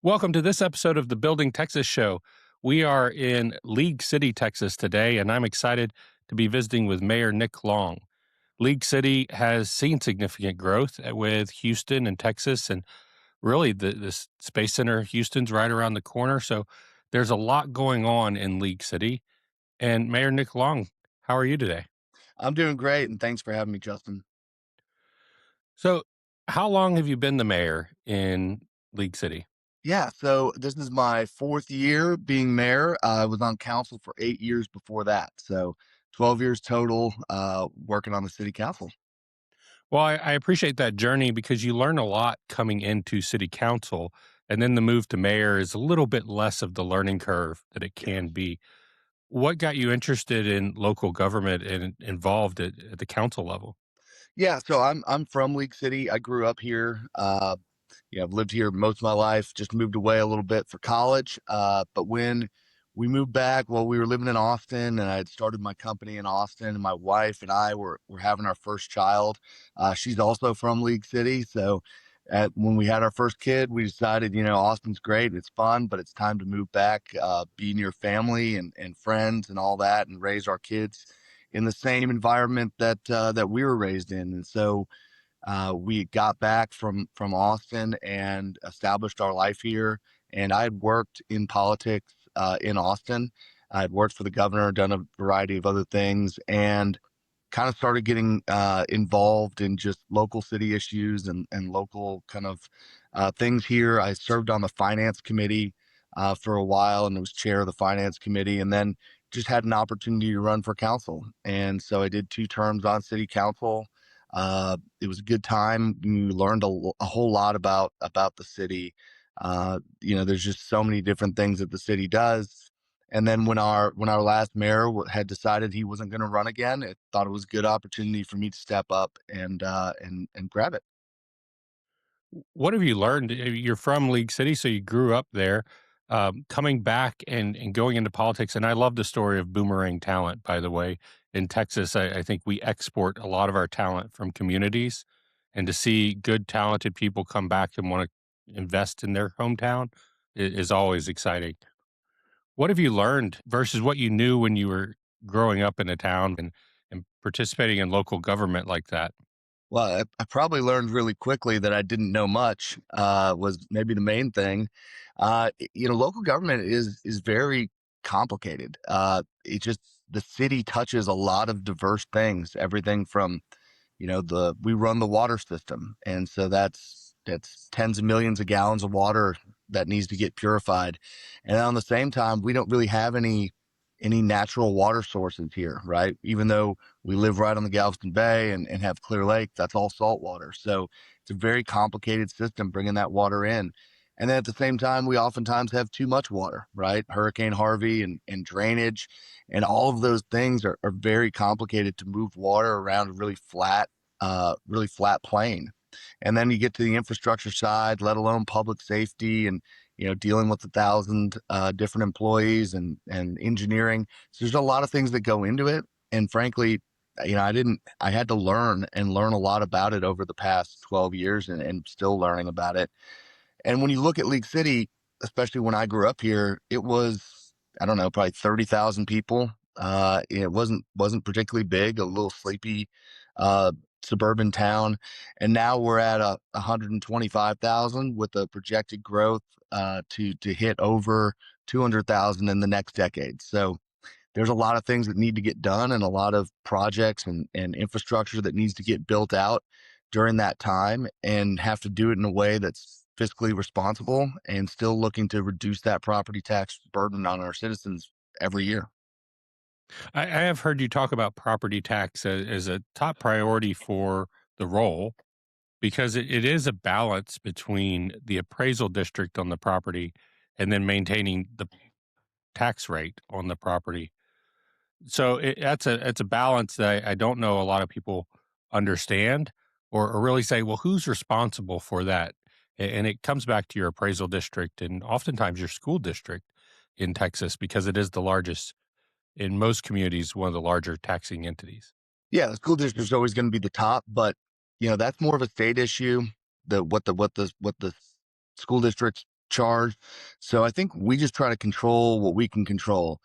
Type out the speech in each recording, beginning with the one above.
Welcome to this episode of the Building Texas Show. We are in League City, Texas today, and I'm excited to be visiting with Mayor Nick Long. League City has seen significant growth with Houston and Texas, and really the Space Center Houston's right around the corner. So there's a lot going on in League City. And Mayor Nick Long, how are you today? I'm doing great, and thanks for having me, Justin. So, how long have you been the mayor in League City? Yeah, so this is my fourth year being mayor. I was on council for 8 years before that, so 12 years total working on the city council. Well, I appreciate that journey because you learn a lot coming into city council, and then the move to mayor is a little bit less of the learning curve that it Yeah, can be. What got you interested in local government and involved at the council level? yeah. So I'm from League City. I grew up here. I've lived here most of my life. Just moved away a little bit for college. But when we moved back, well, we were living in Austin, and I had started my company in Austin. And my wife and I were having our first child. She's also from League City, so when we had our first kid, we decided, Austin's great, it's fun, but it's time to move back, be near family and friends and all that, and raise our kids in the same environment that we were raised in. And so we got back from Austin and established our life here. And I had worked in politics in Austin. I had worked for the governor, done a variety of other things, and kind of started getting involved in just local city issues and local kind of things here. I served on the finance committee for a while and was chair of the finance committee, and then just had an opportunity to run for council. And so I did 2 terms on city council. It was a good time. We learned a whole lot about the city. There's just so many different things that the city does. And then when our last mayor had decided he wasn't going to run again, it thought it was a good opportunity for me to step up and grab it. What have you learned? You're from League City, so you grew up there. Coming back and going into politics, and I love the story of boomerang talent, by the way. In Texas, I think we export a lot of our talent from communities, and to see good, talented people come back and want to invest in their hometown is always exciting. What have you learned versus what you knew when you were growing up in a town and participating in local government like that? Well, I probably learned really quickly that I didn't know much, was maybe the main thing. Local government is very complicated. The city touches a lot of diverse things, everything from, we run the water system. And so that's tens of millions of gallons of water that needs to get purified. And on the same time, we don't really have any natural water sources here, right? Even though we live right on the Galveston Bay and have Clear Lake, that's all salt water. So it's a very complicated system bringing that water in. And then at the same time, we oftentimes have too much water, right? Hurricane Harvey and drainage and all of those things are very complicated to move water around a really flat plane. And then you get to the infrastructure side, let alone public safety and dealing with 1,000 different employees and engineering. So there's a lot of things that go into it. And frankly, I had to learn a lot about it over the past 12 years and still learning about it. And when you look at League City, especially when I grew up here, it was, I don't know, probably 30,000 people. It wasn't particularly big, a little sleepy uh, suburban town. And now we're at 125,000 with a projected growth to hit over 200,000 in the next decade. So there's a lot of things that need to get done and a lot of projects and infrastructure that needs to get built out during that time and have to do it in a way that's fiscally responsible and still looking to reduce that property tax burden on our citizens every year. I have heard you talk about property tax as a top priority for the role because it is a balance between the appraisal district on the property and then maintaining the tax rate on the property. So it's a balance that I don't know a lot of people understand or really say, well, who's responsible for that? And it comes back to your appraisal district and oftentimes your school district in Texas because it is the largest in most communities, one of the larger taxing entities. Yeah, the school district is always going to be the top, but that's more of a state issue. The what the school districts charged. So I think we just try to control what we can control.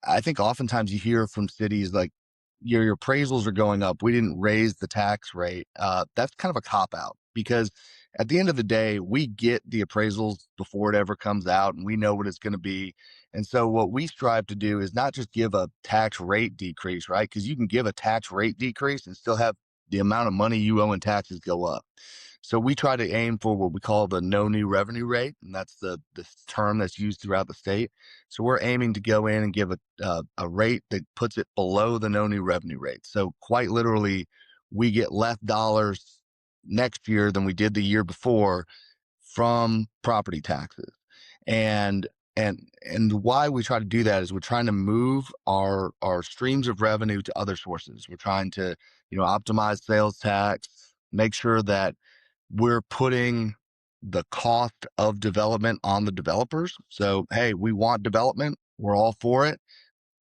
I think oftentimes you hear from cities like your appraisals are going up. We didn't raise the tax rate. That's kind of a cop out because at the end of the day, we get the appraisals before it ever comes out and we know what it's going to be. And so what we strive to do is not just give a tax rate decrease, right? Because you can give a tax rate decrease and still have the amount of money you owe in taxes go up. So we try to aim for what we call the no new revenue rate, and that's the term that's used throughout the state. So we're aiming to go in and give a rate that puts it below the no new revenue rate. So quite literally, we get less dollars next year than we did the year before from property taxes. And and why we try to do that is we're trying to move our streams of revenue to other sources. We're trying to, optimize sales tax, make sure that we're putting the cost of development on the developers. So, hey, we want development. We're all for it,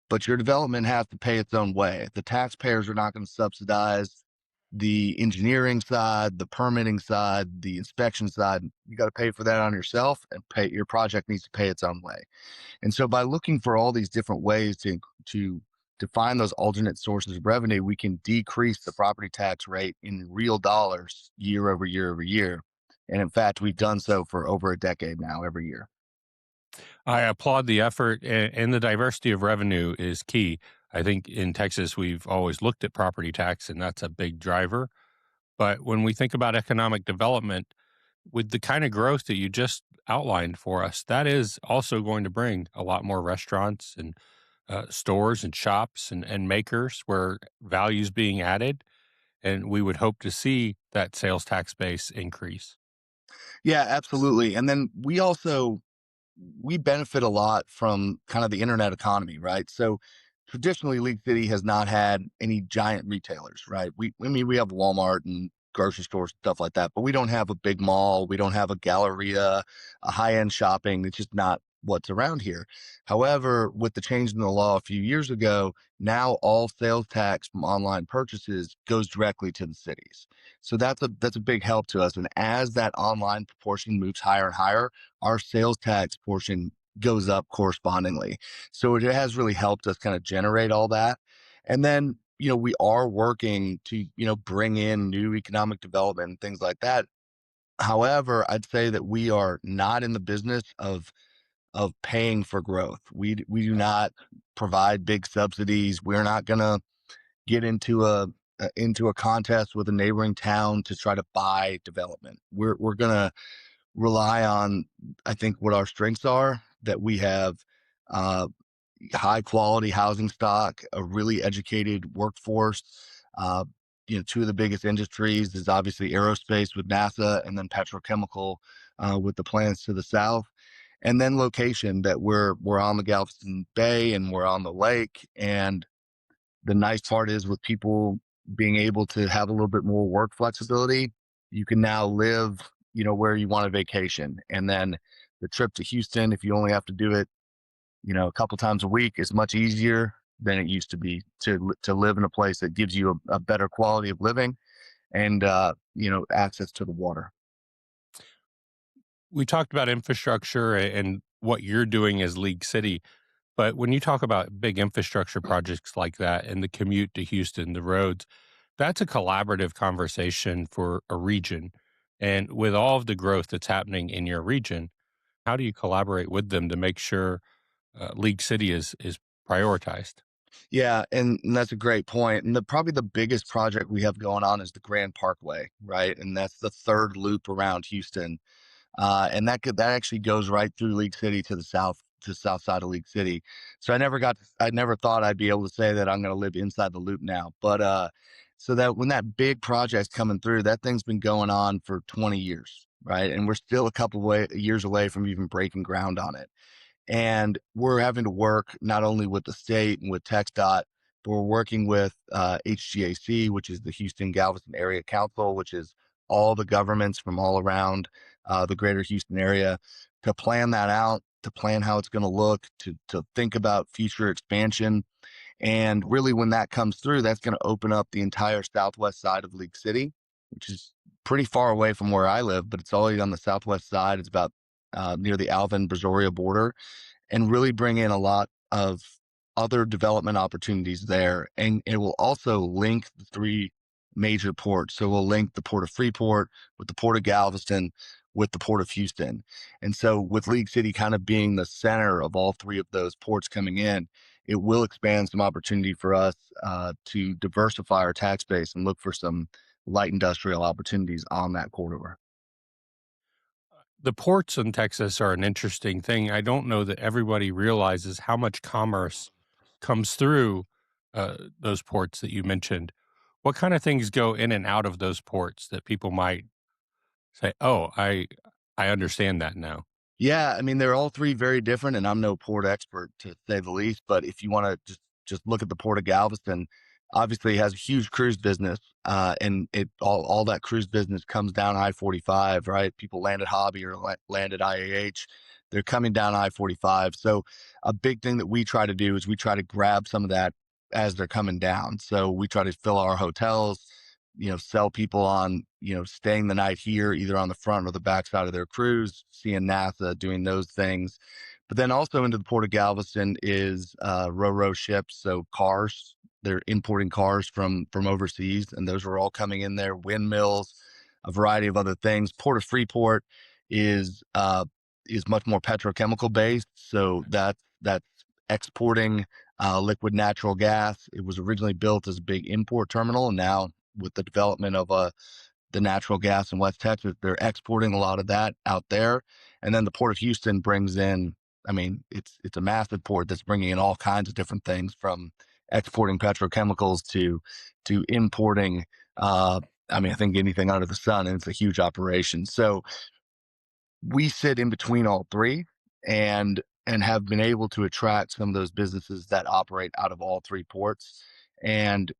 but your development has to pay its own way. The taxpayers are not going to subsidize the engineering side, the permitting side, the inspection side. You got to pay for that on yourself, and your project needs to pay its own way. And so by looking for all these different ways to find those alternate sources of revenue, we can decrease the property tax rate in real dollars year over year over year. And in fact, we've done so for over a decade now, every year. I applaud the effort, and the diversity of revenue is key. I think in Texas, we've always looked at property tax, and that's a big driver. But when we think about economic development, with the kind of growth that you just outlined for us, that is also going to bring a lot more restaurants and stores and shops and makers where value's being added. And we would hope to see that sales tax base increase. Yeah, absolutely. And then we benefit a lot from kind of the internet economy, right? So traditionally, League City has not had any giant retailers, right? I mean, we have Walmart and grocery stores, stuff like that, but we don't have a big mall. We don't have a Galleria, a high end shopping. It's just not what's around here. However, with the change in the law a few years ago, now all sales tax from online purchases goes directly to the cities. So that's a big help to us. And as that online proportion moves higher and higher, our sales tax portion goes up correspondingly. So it has really helped us kind of generate all that. And then, we are working to, bring in new economic development and things like that. However, I'd say that we are not in the business of paying for growth. We do not provide big subsidies. We're not going to get into a contest with a neighboring town to try to buy development. We're going to rely on, I think, what our strengths are, that we have uh, high quality housing stock, a really educated workforce. Uh, two of the biggest industries is obviously aerospace with NASA, and then petrochemical with the plants to the south. And then location, that we're on the Galveston Bay and we're on the lake. And the nice part is, with people being able to have a little bit more work flexibility, you can now live, where you want to vacation. And then the trip to Houston, if you only have to do it, a couple times a week, is much easier than it used to be to live in a place that gives you a better quality of living and, access to the water. We talked about infrastructure and what you're doing as League City. But when you talk about big infrastructure projects like that and the commute to Houston, the roads, that's a collaborative conversation for a region. And with all of the growth that's happening in your region, how do you collaborate with them to make sure League City is prioritized? Yeah, and that's a great point. And probably the biggest project we have going on is the Grand Parkway, right? And that's the third loop around Houston. And that actually goes right through League City to the south side of League City. So I never thought I'd be able to say that I'm going to live inside the loop now. But so that when that big project's coming through, that thing's been going on for 20 years, right? And we're still a couple years away from even breaking ground on it. And we're having to work not only with the state and with TxDOT, but we're working with HGAC, which is the Houston Galveston Area Council, which is all the governments from all around the greater Houston area, to plan that out, to plan how it's going to look, to think about future expansion. And really, when that comes through, that's going to open up the entire southwest side of League City, which is pretty far away from where I live, but it's already on the southwest side. It's about near the Alvin-Brazoria border and really bring in a lot of other development opportunities there. And it will also link the three major ports. So we'll link the Port of Freeport with the Port of Galveston with the Port of Houston. And so with League City kind of being the center of all three of those ports coming in, it will expand some opportunity for us to diversify our tax base and look for some light industrial opportunities on that corridor. The ports in Texas are an interesting thing. I don't know that everybody realizes how much commerce comes through those ports that you mentioned. What kind of things go in and out of those ports that people might say, "Oh, I understand that now." Yeah, I mean, they're all three very different, and I'm no port expert to say the least. But if you want to just look at the port of Galveston, obviously it has a huge cruise business, and it all that cruise business comes down I-45, right? People land at Hobby or land at IAH. They're coming down I-45. So a big thing that we try to do is we try to grab some of that as they're coming down. So we try to fill our hotels, sell people on, staying the night here, either on the front or the back side of their cruise, seeing NASA, doing those things. But then also into the port of Galveston is ro-ro ships, so cars. They're importing cars from overseas, and those are all coming in there. Windmills, a variety of other things. Port of Freeport is much more petrochemical based, so that's exporting liquid natural gas. It was originally built as a big import terminal, and now with the development of the natural gas in West Texas, they're exporting a lot of that out there. And then the Port of Houston brings in, I mean, it's a massive port that's bringing in all kinds of different things from exporting petrochemicals to importing. I mean, I think anything under the sun, and it's a huge operation. So we sit in between all three, and have been able to attract some of those businesses that operate out of all three ports and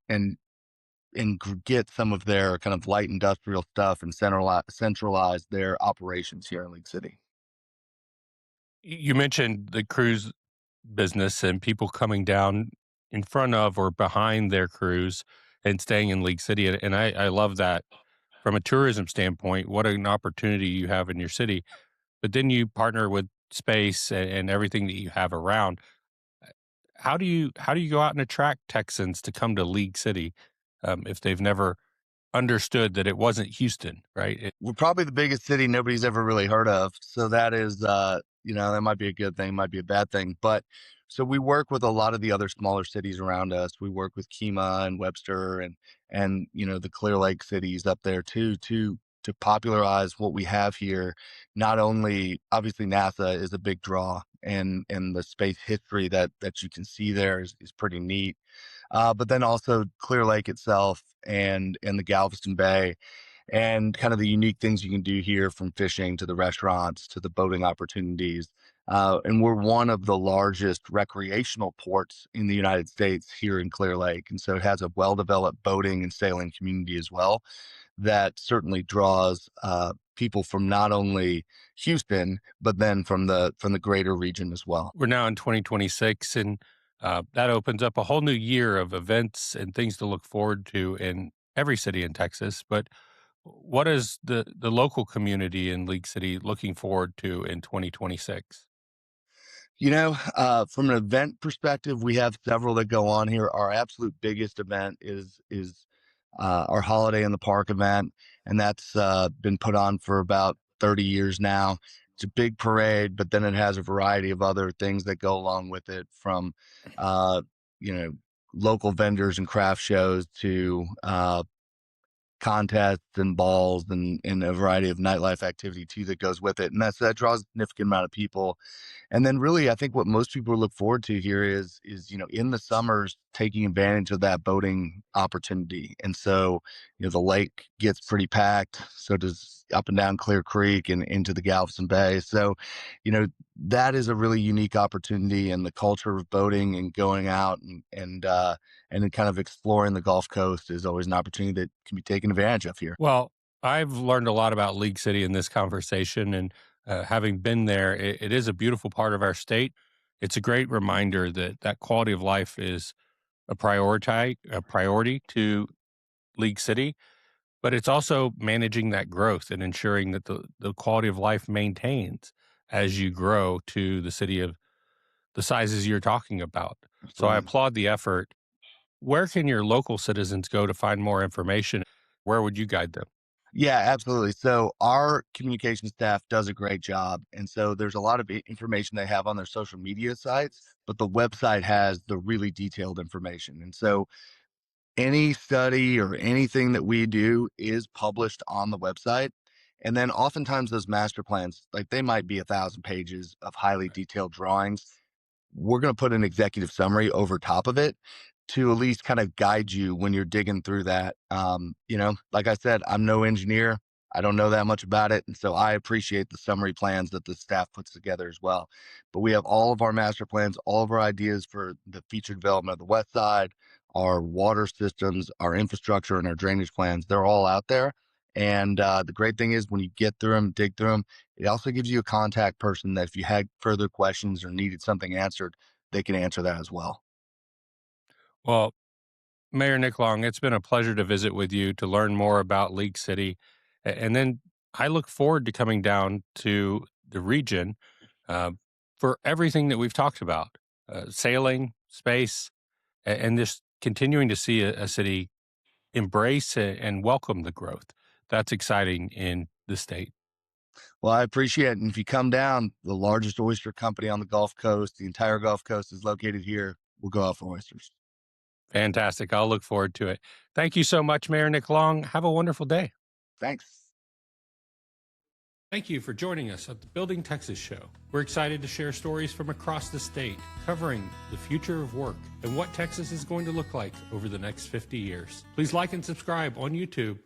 get some of their kind of light industrial stuff and centralize their operations here in League City. You mentioned the cruise business and people coming down in front of or behind their cruise and staying in League City, and I love that from a tourism standpoint. What an opportunity you have in your city, but then you partner with space and everything that you have around. How do you go out and attract Texans to come to League City, if they've never understood that it wasn't Houston, right? We're probably the biggest city nobody's ever really heard of. So that is, that might be a good thing, might be a bad thing. But so we work with a lot of the other smaller cities around us. We work with Kemah and Webster and the Clear Lake cities up there too, to popularize what we have here. Not only obviously NASA is a big draw, and the space history that you can see there is pretty neat. But then also Clear Lake itself and the Galveston Bay and kind of the unique things you can do here, from fishing to the restaurants to the boating opportunities. And we're one of the largest recreational ports in the United States here in Clear Lake. And so it has a well-developed boating and sailing community as well that certainly draws people from not only Houston, but then from the greater region as well. We're now in 2026, and that opens up a whole new year of events and things to look forward to in every city in Texas. But what is the local community in League City looking forward to in 2026? From an event perspective, we have several that go on here. Our absolute biggest event is our Holiday in the Park event, and that's been put on for about 30 years now. It's a big parade, but then it has a variety of other things that go along with it, from uh, you know local vendors and craft shows to contests and balls and a variety of nightlife activity too that goes with it, and that draws a significant amount of people. And then really, I think what most people look forward to here is in the summers taking advantage of that boating opportunity. And so, the lake gets pretty packed. So does up and down Clear Creek and into the Galveston Bay. So, that is a really unique opportunity, and the culture of boating and going out and then kind of exploring the Gulf Coast is always an opportunity that can be taken advantage of here. Well, I've learned a lot about League City in this conversation, and having been there, it is a beautiful part of our state. It's a great reminder that quality of life is a priority to League City, but it's also managing that growth and ensuring that the quality of life maintains. as you grow to the city of the sizes you're talking about. So I Absolutely. applaud the effort. Where can your local citizens go to find more information? Where would you guide them? Yeah, absolutely. So our communication staff does a great job. And so there's a lot of information they have on their social media sites, but the website has the really detailed information. And so any study or anything that we do is published on the website. And then oftentimes those master plans, like they might be 1,000 pages of highly detailed drawings. We're going to put an executive summary over top of it to at least kind of guide you when you're digging through that. Like I said, I'm no engineer. I don't know that much about it. And so I appreciate the summary plans that the staff puts together as well. But we have all of our master plans, all of our ideas for the future development of the west side, our water systems, our infrastructure, and our drainage plans. They're all out there. And the great thing is when you get through them, dig through them, it also gives you a contact person that if you had further questions or needed something answered, they can answer that as well. Well, Mayor Nick Long, it's been a pleasure to visit with you to learn more about League City. And then I look forward to coming down to the region uh, for everything that we've talked about sailing, space, and just continuing to see a city embrace and welcome the growth. That's exciting in the state. Well, I appreciate it. And if you come down, the largest oyster company on the Gulf Coast, the entire Gulf Coast is located here. We'll go out for oysters. Fantastic. I'll look forward to it. Thank you so much, Mayor Nick Long. Have a wonderful day. Thanks. Thank you for joining us at the Building Texas Show. We're excited to share stories from across the state, covering the future of work and what Texas is going to look like over the next 50 years. Please like and subscribe on YouTube.